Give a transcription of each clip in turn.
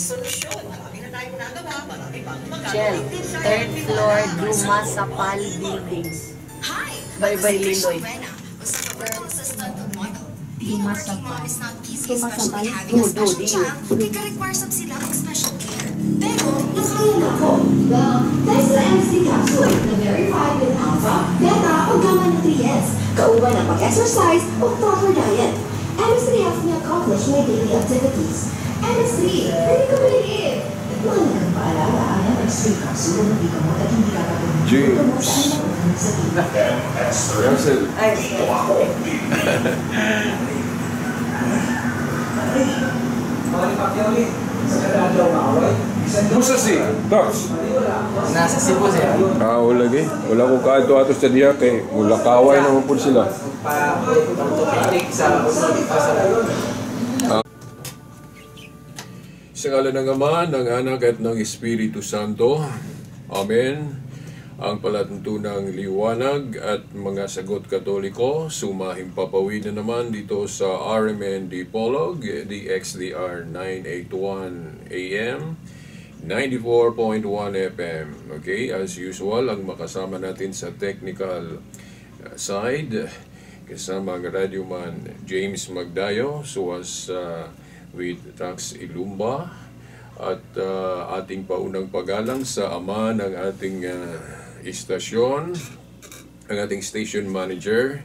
solusyon. Marami na tayong nagawa, marami pang magagawa. Shell, third floor, Dumasapal Building. Hi! Bye-bye, Liloy. Dumasapal. Dumasapal? Nagka-require sila ng special care. Pero, Nakaya ako. Well, thanks to the MSD capsule na verified with alpha, beta, o gamma nutrients. Kauban ng pag-exercise o proper diet. MSD helps me accomplish my daily activities. MSD, hindi ko believe. Wala kang paalala ang MSD capsule na hindi ka mo at hindi ka gagawin. James. Russell. Musa si Docs. Nasa Cebu siya. Wala lagi. Wala ko kahit atos sa diya kay mula kaway naman po sila. Sa ngalan ng Ama, ng Anak at ng Espiritu Santo. Amen. Ang palatuntunang liwanag at mga sagot katoliko, sumahing papawid na naman dito sa RMN Dipolog, DXDR 981 AM, 94.1 FM. Okay, as usual, ang makasama natin sa technical side, kasama ang radio man James Magdayo, so as with Tax Ilumba, at ating paunang pagalang sa ama ng ating istasyon, ang ating station manager,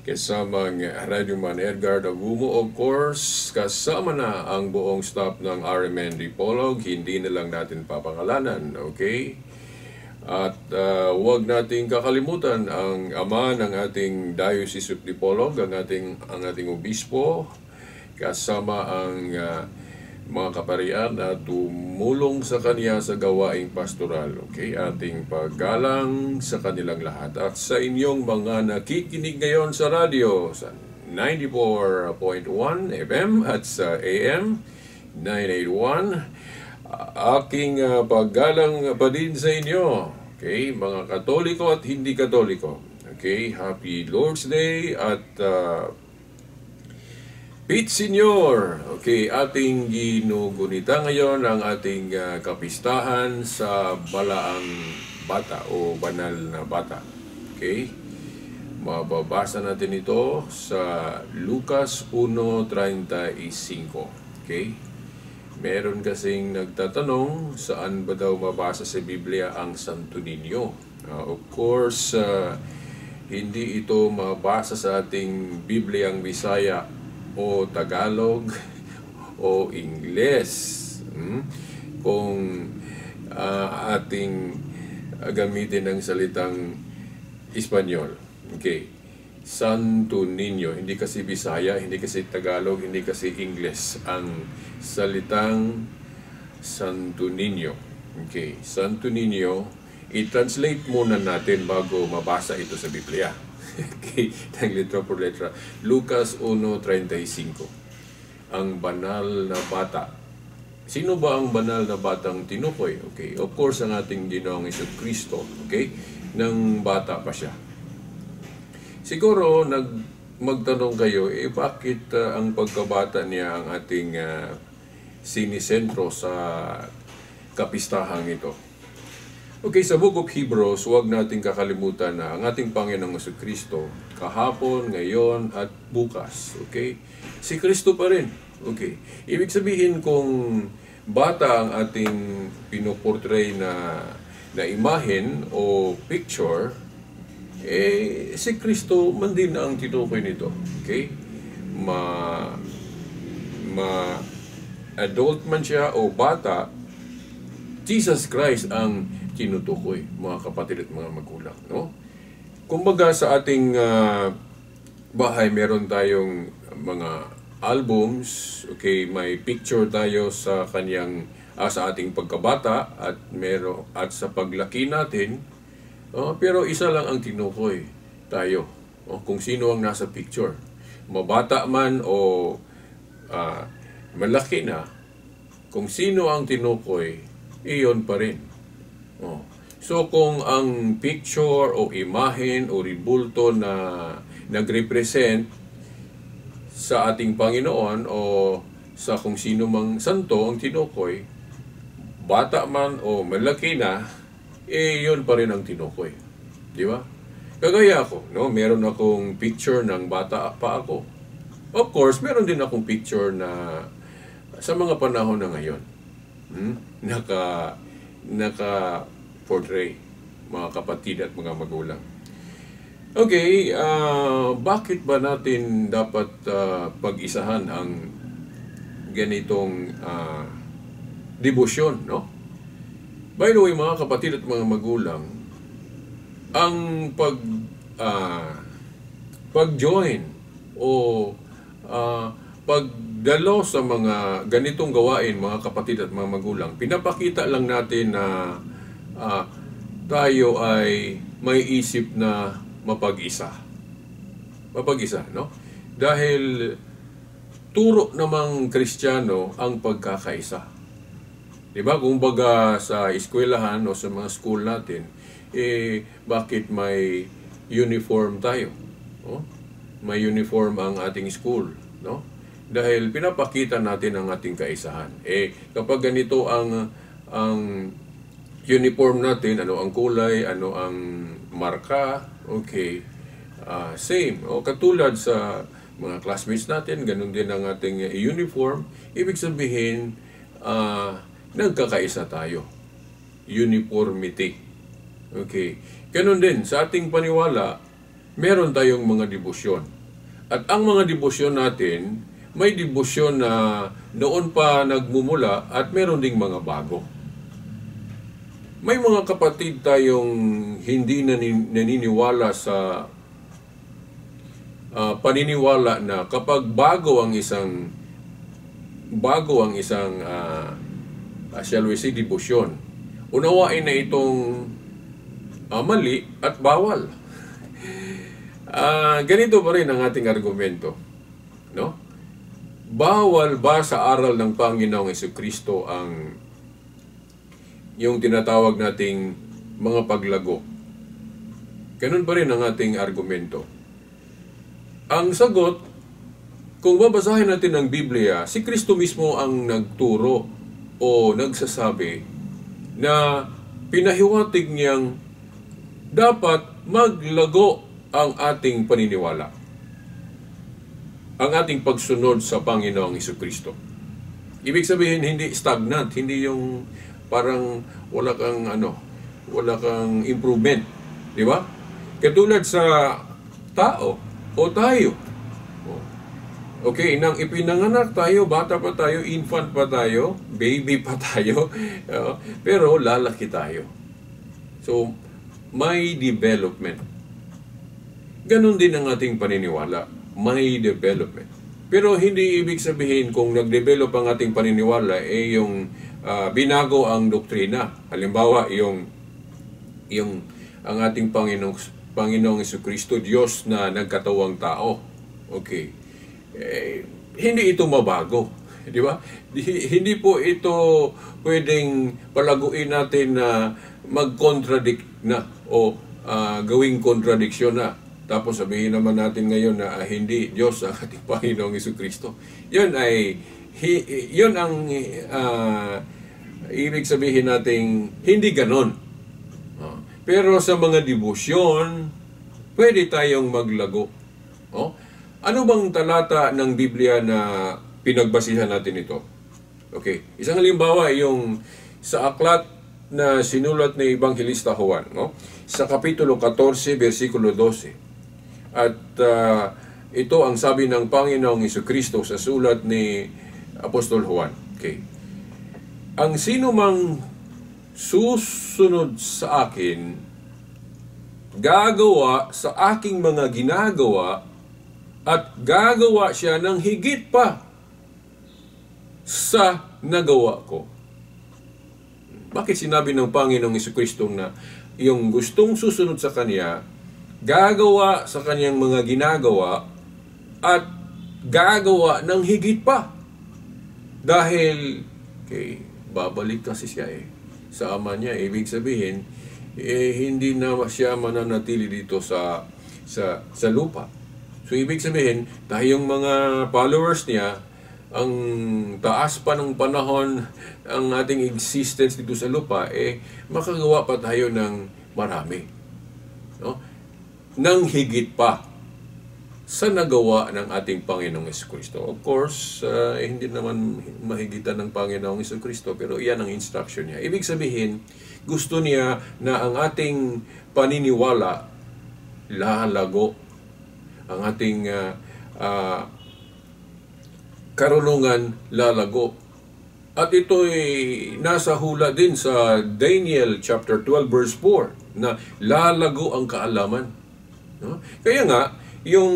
kasama ang Radio Man Edgar Dagumo, of course, kasama na ang buong staff ng RMN Dipolog, hindi na lang natin papangalanan, okay? At huwag nating kakalimutan ang ama ng ating Diocese of Dipolog, ang ating obispo, kasama ang mga kaparian na tumulong sa kanya sa gawaing pastoral. Okay, ating paggalang sa kanilang lahat. At sa inyong mga nakikinig ngayon sa radio, sa 94.1 FM at sa AM 981, aking paggalang pa din sa inyo. Okay, mga Katoliko at hindi Katoliko. Okay, Happy Lord's Day at Pete Senior. Okay, ating ginugunita ngayon ang ating kapistahan sa Balaang Bata o Banal na Bata. Okay, mababasa natin ito sa Lucas 1:35. Okay, meron kasing nagtatanong saan ba daw mabasa sa Biblia ang Santo Niño. Of course, hindi ito mabasa sa ating Bibliang Bisaya o Tagalog o Ingles. Kung ating gamitin ang salitang Espanyol. Okay. Santo Niño. Hindi kasi Bisaya, hindi kasi Tagalog, hindi kasi Ingles. Ang salitang Santo Niño. Okay. Santo Niño, i-translate muna natin bago mabasa ito sa Biblia. Okay, ng letra por letra. Lucas 1:35. Ang banal na bata. Sino ba ang banal na batang tinukoy? Okay, of course ang ating Ginoong Jesucristo. Okay, nang bata pa siya. Siguro magtanong kayo, bakit ang pagkabata niya ang ating sinisentro sa kapistahang ito? Okay, sa Book of Hebrews, huwag nating kakalimutan na ang ating Panginoong Jesucristo, kahapon, ngayon, at bukas. Okay? Si Kristo pa rin. Okay. Ibig sabihin kung bata ang ating pinoportray na imahen o picture, si Kristo man din ang tinukoy nito. Okay? Adult man siya o bata, Jesus Christ ang tinutukoy, mga kapatid at mga magulang, no? Kumbaga sa ating bahay, meron tayong mga albums, okay, may picture tayo sa kanyang sa ating pagkabata at sa paglaki natin, pero isa lang ang tinukoy tayo, kung sino ang nasa picture. Mabata man o malaki na, kung sino ang tinukoy, iyon pa rin. So kung ang picture o imahen o ribulto na nagrepresent sa ating Panginoon o sa kung sino mang santo ang tinukoy, bata man o malaki na, yun pa rin ang tinukoy. Di ba? Kagaya ako, no? Meron akong picture ng bata pa ako. Of course, meron din akong picture na sa mga panahon na ngayon, naka-portray mga kapatid at mga magulang. Okay, bakit ba natin dapat pag-isahan ang ganitong debosyon, no? By the way, mga kapatid at mga magulang, ang pag-join o pagdalo sa mga ganitong gawain, mga kapatid at mga magulang, pinapakita lang natin na tayo ay may isip na mapag-isa. Mapag-isa, no? Dahil turo namang Kristiyano ang pagkakaisa. Diba? Kung baga sa eskwelahan o sa mga school natin, bakit may uniform tayo? No? May uniform ang ating school, no? Dahil pinapakita natin ang ating kaisahan. Kapag ganito ang uniform natin, ano ang kulay, ano ang marka, okay, same. O katulad sa mga classmates natin, ganun din ang ating uniform. Ibig sabihin, nagkakaisa tayo. Uniformity. Okay. Ganun din, sa ating paniwala, meron tayong mga debosyon. At ang mga debosyon natin, may debosyon na noon pa nagmumula at meron ding mga bago. May mga kapatid tayong hindi naniniwala sa paniniwala na kapag bago ang isang shall we say, debosyon, unawain na itong mali at bawal. Ganito pa rin ang ating argumento, no? Bawal ba sa aral ng Panginoong Jesucristo ang yung tinatawag nating mga paglago? Ganun pa rin ang ating argumento. Ang sagot, kung babasahin natin ang Biblia, si Kristo mismo ang nagturo o nagsasabi na pinahiwatig niyang dapat maglago ang ating paniniwala, ang ating pagsunod sa Panginoong Jesucristo. Ibig sabihin, hindi stagnant, hindi yung parang wala kang improvement, di ba? Katulad sa tao o tayo. Okay, nang ipinanganak tayo, bata pa tayo, infant pa tayo, baby pa tayo, pero lalaki tayo. So, may development. Ganon din ang ating paniniwala. May development. Pero hindi ibig sabihin kung nag-develop ang ating paniniwala, yung binago ang doktrina. Halimbawa, ang ating Panginoong Jesucristo, Diyos na nagkatawang tao. Okay. Hindi ito mabago. Di ba? Hindi po ito pwedeng palaguin natin na mag-contradict na o gawing kontradiksyon na. Tapos sabihin naman natin ngayon na hindi Diyos ang ating Panginoong Jesucristo. Yun ang ibig sabihin natin hindi ganon. Pero sa mga debosyon, pwede tayong maglago. Ano bang talata ng Biblia na pinagbasihan natin ito? Okay. Isang halimbawa yung sa aklat na sinulat ni Evangelista Juan, no? Sa Kapitulo 14, versikulo 12. At ito ang sabi ng Panginoong Jesucristo sa sulat ni Apostol Juan. Okay. Ang sino mang susunod sa akin, gagawa sa aking mga ginagawa, at gagawa siya ng higit pa sa nagawa ko. Bakit sinabi ng Panginoong Jesucristo na yung gustong susunod sa Kanya, gagawa sa Kanyang mga ginagawa at gagawa ng higit pa? Dahil, babalik kasi siya sa Ama niya. Ibig sabihin, hindi na siya mananatili dito sa lupa. So, ibig sabihin, tayong mga followers niya, ang taas pa ng panahon, ang ating existence dito sa lupa, makagawa pa tayo ng marami. No? Nang higit pa sa nagawa ng ating Panginoong Jesucristo. Of course, hindi naman mahigitan ng Panginoong Jesucristo, pero iyan ang instruction niya. Ibig sabihin, gusto niya na ang ating paniniwala lalago, ang ating karunungan lalago. At ito'y nasa hula din sa Daniel chapter 12 verse 4 na lalago ang kaalaman. No? Kaya nga, yung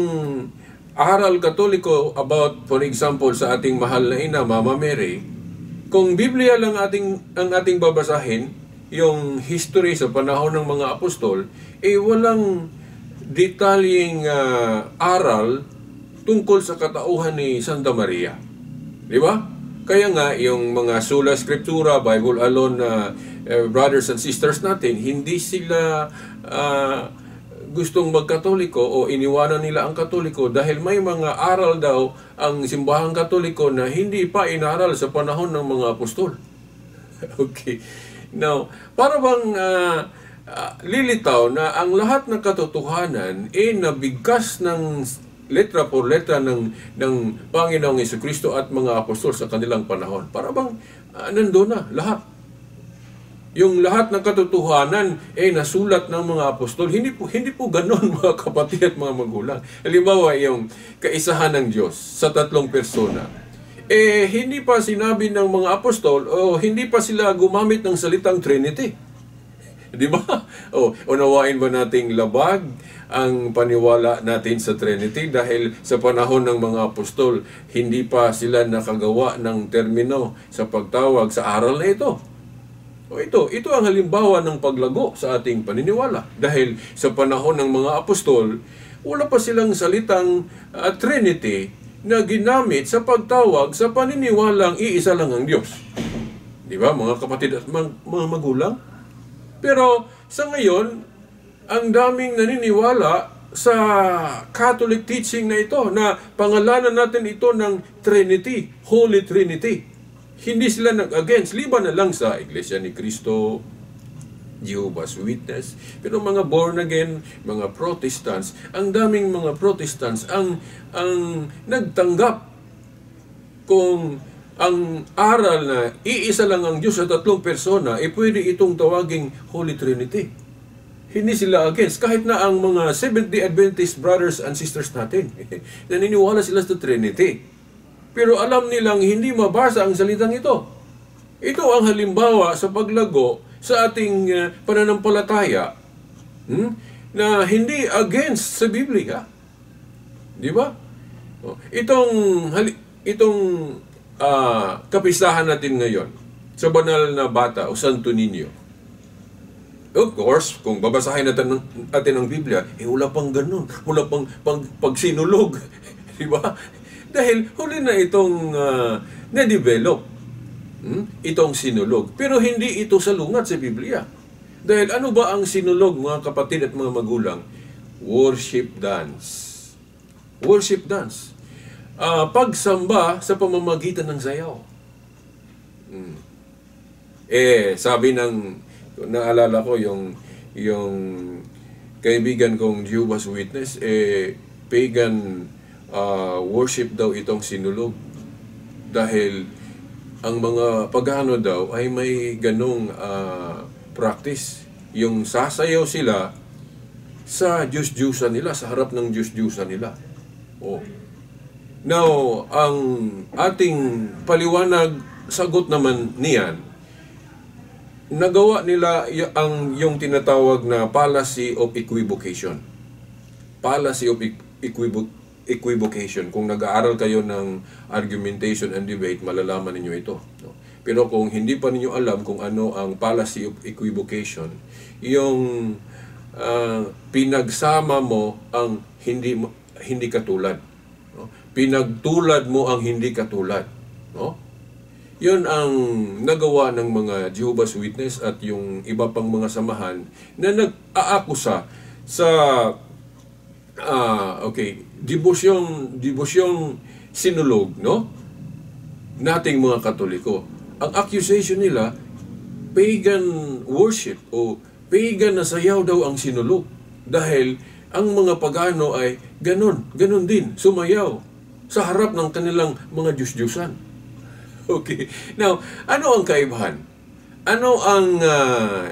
aral Katoliko about, for example, sa ating mahal na ina, Mama Mary, kung Biblia lang ang ating babasahin, yung history sa panahon ng mga apostol, walang detalyeng aral tungkol sa katauhan ni Santa Maria. Di ba? Kaya nga, yung mga sola scriptura, Bible alone na brothers and sisters natin, hindi sila gustong magkatoliko o iniwanan nila ang Katoliko dahil may mga aral daw ang simbahang Katoliko na hindi pa inaral sa panahon ng mga apostol. Okay. Now, para bang lilitaw na ang lahat ng katotohanan nabigkas ng letra por letra ng Panginoong Jesucristo at mga apostol sa kanilang panahon. Para bang nandun na lahat. Yung lahat ng katotohanan nasulat ng mga apostol. Hindi po ganoon, mga kapatid at mga magulang. Halimbawa, yung kaisahan ng Diyos sa tatlong persona. Hindi pa sinabi ng mga apostol o hindi pa sila gumamit ng salitang Trinity. Di ba? Unawain ba nating labag ang paniwala natin sa Trinity dahil sa panahon ng mga apostol, hindi pa sila nakagawa ng termino sa pagtawag sa aral na ito. Ito ang halimbawa ng paglago sa ating paniniwala. Dahil sa panahon ng mga apostol, wala pa silang salitang Trinity na ginamit sa pagtawag sa paniniwalang iisa lang ang Diyos. Di ba, mga kapatid at mga magulang? Pero sa ngayon, ang daming naniniwala sa Catholic teaching na ito, na pangalanan natin ito ng Trinity, Holy Trinity. Hindi sila nag-against, liban na lang sa Iglesia ni Cristo, Jehovah's Witness. Pero mga born again, mga Protestants, ang daming mga Protestants ang nagtanggap kung ang aral na iisa lang ang Diyos sa tatlong persona, pwede itong tawaging Holy Trinity. Hindi sila against. Kahit na ang mga Seventh-day Adventist brothers and sisters natin, naniniwala sila sa Trinity. Pero alam nilang hindi mabasa ang salitang ito. Ito ang halimbawa sa paglago sa ating pananampalataya na hindi against sa Biblia. Di ba? Itong kapistahan natin ngayon sa banal na bata o Santo Niño. Of course, kung babasahin natin ang Biblia, wala pang ganun. Wala pang pagsinulog. Di ba? Dahil huli na itong na-develop. Itong sinulog. Pero hindi ito salungat sa Biblia. Dahil ano ba ang sinulog, mga kapatid at mga magulang? Worship dance. Worship dance. Pagsamba sa pamamagitan ng sayaw. Sabi ng, naalala ko yung kaibigan kong Jehovah's Witness, pagan worship daw itong sinulog. Dahil ang mga pagano daw ay may ganong practice. Yung sasayaw sila sa Diyos-Diyusan nila, sa harap ng Diyos-Diyusan nila. Now, ang ating paliwanag, sagot naman niyan, nagawa nila yung tinatawag na fallacy of equivocation. Fallacy of equivocation. Kung nag-aaral kayo ng argumentation and debate, malalaman ninyo ito. Pero kung hindi pa ninyo alam kung ano ang fallacy of equivocation, yung pinagsama mo ang hindi katulad. Pinagtulad mo ang hindi katulad. Yun ang nagawa ng mga Jehovah's Witness at yung iba pang mga samahan na nag-aakusa sa devosyong sinulog, no? nating mga Katoliko. Ang accusation nila, pagan worship o pagan na sayaw daw ang sinulog. Dahil ang mga pagano ay ganon din, sumayaw sa harap ng kanilang mga Diyos-Diyusan. Okay. Now, ano ang kaibahan? Ano ang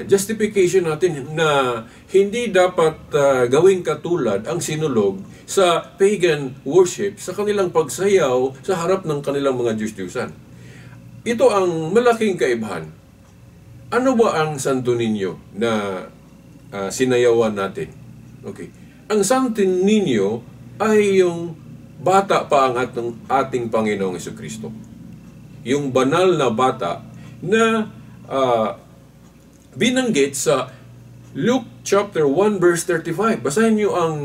justification natin na hindi dapat gawing katulad ang sinulog sa pagan worship, sa kanilang pagsayaw sa harap ng kanilang mga Diyos-Diyusan? Ito ang malaking kaibahan. Ano ba ang Santo Niño na sinayawan natin? Okay. Ang Santo Niño ay yung bata pa ang ating Panginoong Jesucristo. Yung banal na bata na binanggit sa Luke chapter 1 verse 35. Basahin niyo ang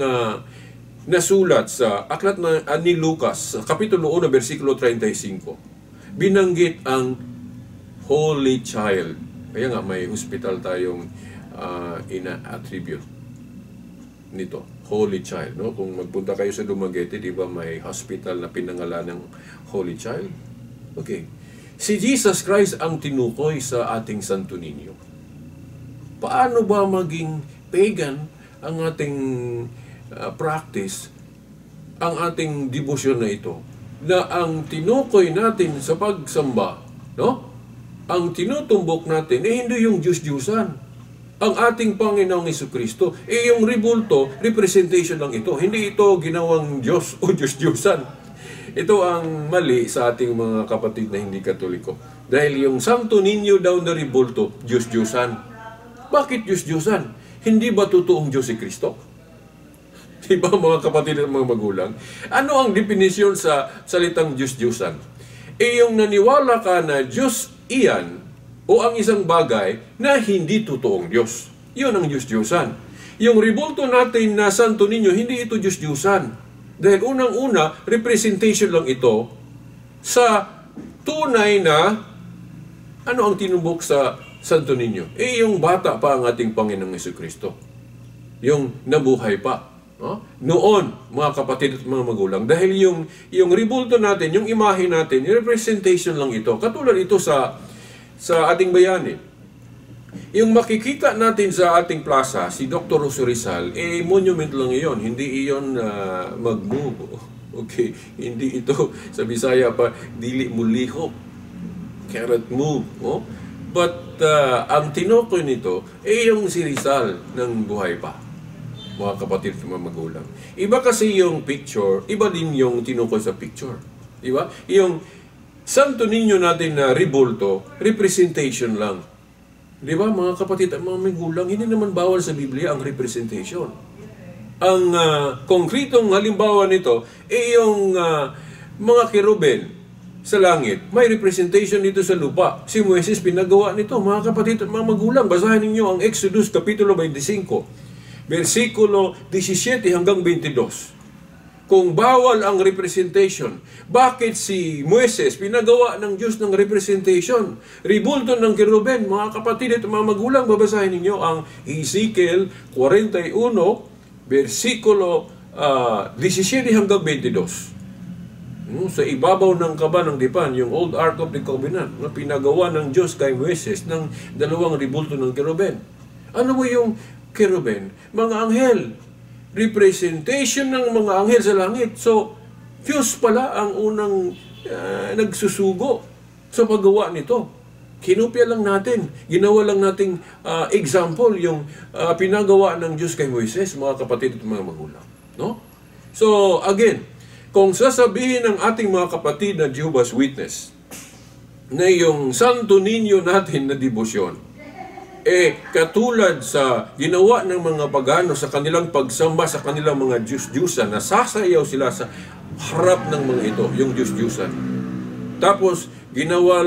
nasulat sa aklat ni Lucas, kapitulo 1, versikulo 35. Binanggit ang Holy Child. Kaya nga may hospital tayong ina-attribute nito, Holy Child. No? Kung magpunta kayo sa Dumaguete, di ba may hospital na pinangalan ng Holy Child? Okay. Si Jesus Christ ang tinukoy sa ating Santo Niño. Paano ba maging pagan ang ating practice, ang ating debosyon na ito? Na ang tinukoy natin sa pagsamba, no? Ang tinutumbok natin, hindi yung Diyos-Diyusan. Ang ating Panginoong Jesucristo, yung rebulto, representation lang ito. Hindi ito ginawang Diyos o Diyos-Diyusan. Ito ang mali sa ating mga kapatid na hindi Katoliko. Dahil yung Santo Niño daw na rebulto, Diyos-Diyusan. Bakit Diyos-Diyusan? Hindi ba totoong Diyos si Kristo? Diba mga kapatid at mga magulang? Ano ang definisyon sa salitang Diyos-Diyusan? Yung naniwala ka na Diyos iyan o ang isang bagay na hindi totoong Diyos. Yun ang Diyos-Diyusan. Yung rebulto natin na Santo Niño, hindi ito Diyos-Diyusan. Dahil unang-una, representation lang ito sa tunay na ano ang tinumbok sa Santo Niño? Yung bata pa ang ating Panginoong Jesucristo. Yung nabuhay pa. No? Noon, mga kapatid at mga magulang. Dahil yung rebulto natin, yung imahe natin, yung representation lang ito. Katulad ito sa ating bayani. Yung makikita natin sa ating plaza, si Dr. Rosso Rizal, monument lang iyon. Hindi iyon mag-move. Okay? Hindi ito, sa Bisaya pa, dili mulihok. Cannot move. Oh? But ang tinukoy nito, yung si Rizal ng buhay pa. Mga kapatid at mga magulang. Iba kasi yung picture, iba din yung tinukoy sa picture. Diba? Yung Santo Niño natin na rebulto, representation lang. Di ba, mga kapatid at mga magulang, hindi naman bawal sa Biblia ang representation. Ang konkretong halimbawa nito, yung mga keruben sa langit. May representation dito sa lupa. Si Moises pinagawa nito, mga kapatid at mga magulang. Basahin ninyo ang Exodus Kapitulo 25, versikulo 17 hanggang 22. Kung bawal ang representation, bakit si Moises pinagawa ng Diyos ng representation? Rebulto ng keruben, mga kapatid at mga magulang, babasahin ninyo ang Ezekiel 41, versikulo 17 hanggang 22. Sa ibabaw ng kaba ng dipan, yung Old Ark of the Covenant, na pinagawa ng Diyos kay Moises ng dalawang rebulto ng keruben. Ano ba yung keruben? Mga anghel. Representation ng mga anghel sa langit. So, Diyos pala ang unang nagsusugo sa paggawa nito. Kinopya lang natin. Ginawa lang nating example yung pinagawa ng Diyos kay Moises, mga kapatid at mga magulang. No? So, again, kung sasabihin ng ating mga kapatid na Jehovah's Witness na yung Santo Niño natin na debosyon, katulad sa ginawa ng mga pagano sa kanilang pagsamba sa kanilang mga Diyos-Diyusan, na sasayaw sila sa harap ng mga ito, yung Diyos-Diyusan. Tapos, ginawa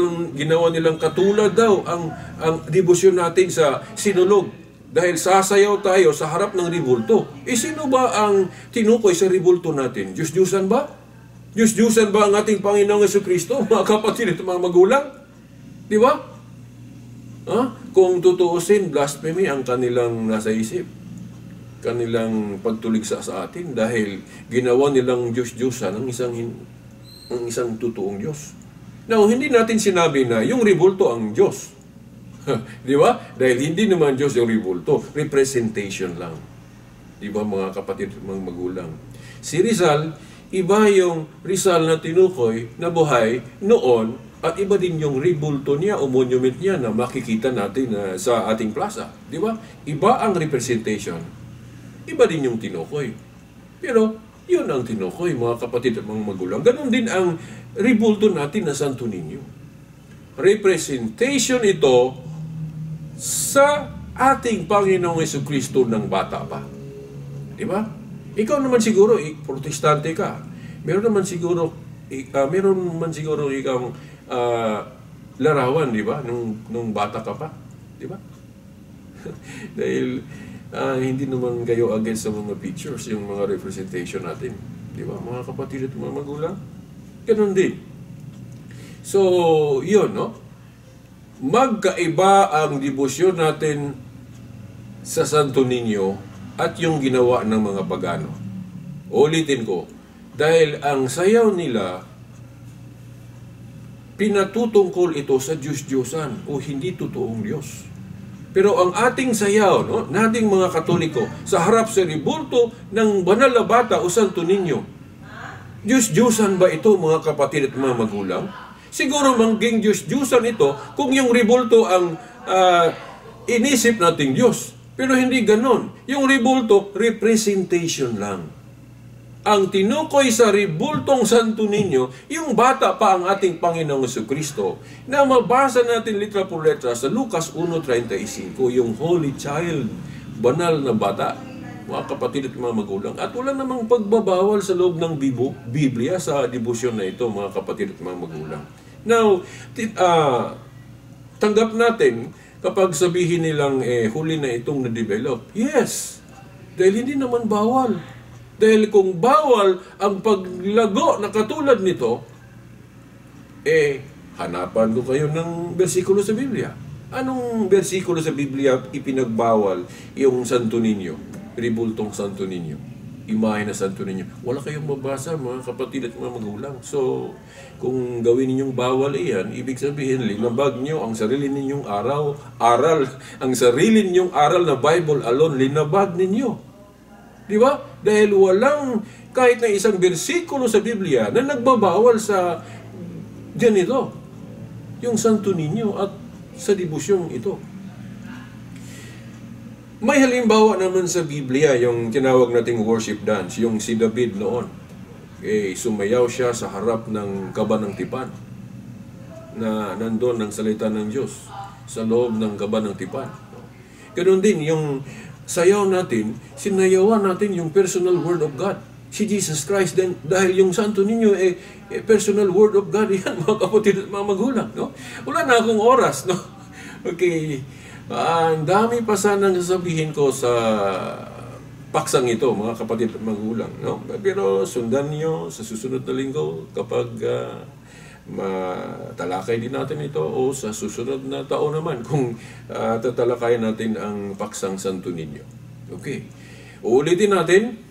nilang katulad daw ang debosyon natin sa sinulog. Dahil sasayaw tayo sa harap ng rebulto. Sino ba ang tinukoy sa rebulto natin? Diyos-Diyusan ba? Diyos-Diyusan ba ang ating Panginoong Jesucristo? Mga kapatid at mga magulang? Di ba? Kung tutuusin, blasphemy ang kanilang nasa isip. Kanilang pagtuligsa sa atin dahil ginawa nilang Diyos-Diyusan ang isang totoong Diyos. Now, hindi natin sinabi na yung rebulto ang Diyos. Di ba? Dahil hindi naman Diyos yung rebulto. Representation lang. Di ba mga kapatid, mga magulang? Si Rizal, iba yung Rizal na tinukoy na buhay noon at iba din yung rebulto niya o monument niya na makikita natin sa ating plaza. Di ba? Iba ang representation. Iba din yung tinukoy. Pero yun ang tinukoy, mga kapatid at mga magulang. Ganon din ang rebulto natin na Santo Niño. Representation ito sa ating Panginoong Jesucristo ng bata pa. Di ba? Ikaw naman siguro, protestante ka. Meron naman siguro ikaw larawan, di ba? Nung bata ka pa. Di ba? Dahil hindi naman kayo against sa mga pictures, yung mga representation natin. Di ba? Mga kapatid at mga magulang. Ganun din. So, yun, no? Magkaiba ang debosyon natin sa Santo Niño at yung ginawa ng mga pagano. Ulitin ko, dahil ang sayaw nila, pinatutungkol ito sa Diyos-Diyosan o hindi totoong Diyos. Pero ang ating sayaw, no, nating mga Katoliko, sa harap sa rebulto ng banal na bata o Santo Niño, Diyos-Diyosan ba ito, mga kapatid at mga magulang? Siguro mangging Diyos-Diyosan ito kung yung rebulto ang inisip nating Diyos. Pero hindi ganon. Yung rebulto, representation lang. Ang tinukoy sa rebultong Santo Niño, yung bata pa ang ating Panginoong Jesucristo, na mabasa natin litra por letra sa Lucas 1:35, yung Holy Child, banal na bata, mga kapatid at mga magulang. At wala namang pagbabawal sa loob ng Biblia sa debosyon na ito, mga kapatid at mga magulang. Now, tanggap natin kapag sabihin nilang huli na itong na-develop. Yes, dahil hindi naman bawal. Dahil kung bawal ang paglago na katulad nito, hanapan ko kayo ng bersikulo sa Biblia. Anong bersikulo sa Biblia ipinagbawal yung Santo Niño? Rebultong Santo Niño. Imahe na Santo Niño. Wala kayong mabasa, mga kapatid at mga magulang. So, kung gawin ninyong bawal iyan, ibig sabihin, linabag nyo ang sarili ninyong aral, ang sarili ninyong aral na Bible alone, linabag ninyo. Di ba? Dahil walang kahit na isang bersikulo sa Biblia na nagbabawal sa ganito, yung Santo Niño at sa debusyong ito. May halimbawa naman sa Biblia, yung tinawag nating worship dance, yung si David noon. Sumayaw siya sa harap ng kaba ng tipan na nandun ang salita ng Diyos sa loob ng kaba ng tipan. Ganun din, yung sayaw natin, sinayawan natin yung personal word of God. Si Jesus Christ din, dahil yung Santo Niño personal word of God, yan mga kapatid at mga magulang. No? Wala na akong oras. No? Okay. Ang dami pa sanang sasabihin ko sa paksang ito, mga kapatid at magulang. No? Pero sundan niyo sa susunod na linggo kapag matalakay din natin ito o sa susunod na taon naman kung tatalakayan natin ang paksang Santo Niño. Okay. Uulitin natin,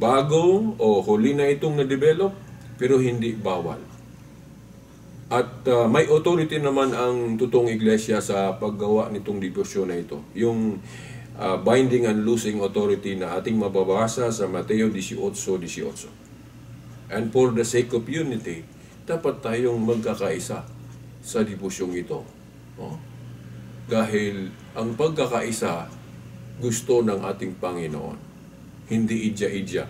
bago o huli na itong na-develop pero hindi bawal. At may authority naman ang totoong iglesia sa paggawa nitong debosyon na ito. Yung binding and loosing authority na ating mababasa sa Mateo 18:18. And for the sake of unity, dapat tayong magkakaisa sa debusyong ito. Oh? Dahil ang pagkakaisa gusto ng ating Panginoon. Hindi idya-idya.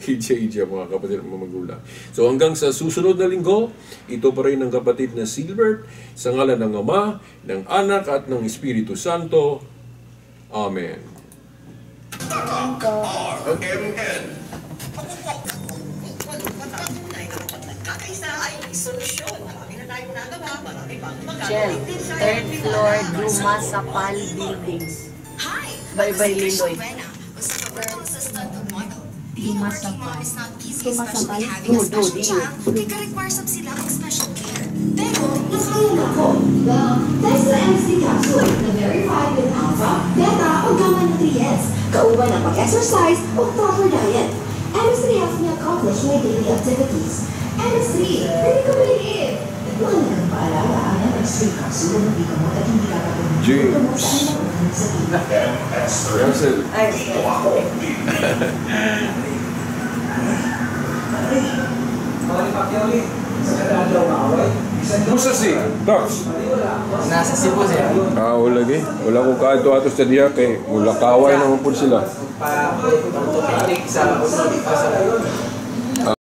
Idya-idya, mga kapatid at mga magulang. So hanggang sa susunod na linggo, ito pa rin ang kapatid na Silbert, sa ngalan ng Ama, ng Anak at ng Espiritu Santo. Amen. RMN. Kakaisa ay solusyon. Marami na tayong nagawa. Marami pang Chel, magagawin din sa third floor, Dumasapal Building. Hi! Bye-bye, Liloy. Basta ka sa stand of model. Dumasapal. Is not easy, especially having a special child. Kaya ka-require sila ng special care. Pero, Ay, nako. Well, thanks to MC Capsule na verified with alpha, beta, o gamma nutrients, kauban ng pag-exercise o proper diet. MS3 helps me accomplish my daily activities. MS3, hindi ko believe. kapsulo ng gamot at hindi gagawin ng James. gamot sa anuman sa sakit. Russell. Kumusta si Docs? Nasa Cebu sir. Wala lagi. Wala ko kaadto-ato sa diha kay wala kaway naman po sila. Pa orthopedic sa